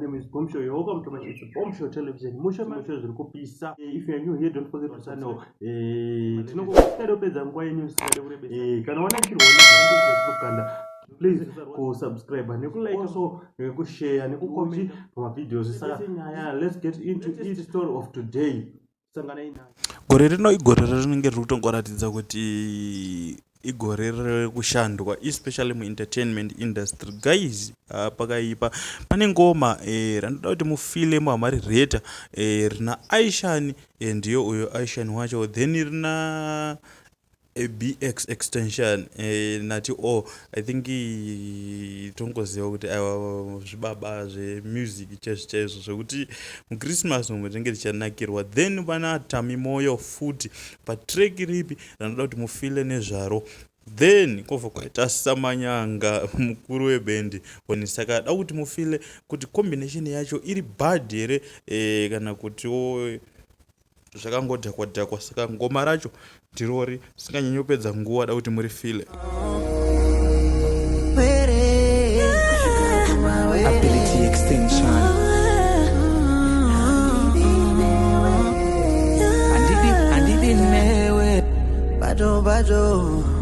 name is Bombshow. You're welcome to my Bombshow television. Musha ziri kupisa. If you're new here, don't forget to channel. Please go subscribe and like also go share and go comment my videos. Let's get into each story of today. Gore rino igore rinenge riri kutongoratidza kuti igore riri kushandwa especially muentertainment industry. Guys, pakaipa pane ngoma ranoda kuti mufile muhamari reta rina Ishan ndiyo uyo Ishan wacho, then rina BX extension Nutty. I think tongoziva kuti zvibaba zvemusic chaizvo zvekuti muChristmas umu rinenge richanakirwa. Then pana Tammy Moyo futi patrack ripi ranoda kuti mufile nezvaro. Then kobva kwaita Samanyanga mukuru webendi oni, saka da kuti mufile kuti combination yacho iri bad here kana kuti zvakangodhakwa. Saka ngoma racho ndirori sikanyanyopedza nguva, da kuti murifile. Ability extension. Handidi Newe. Bado.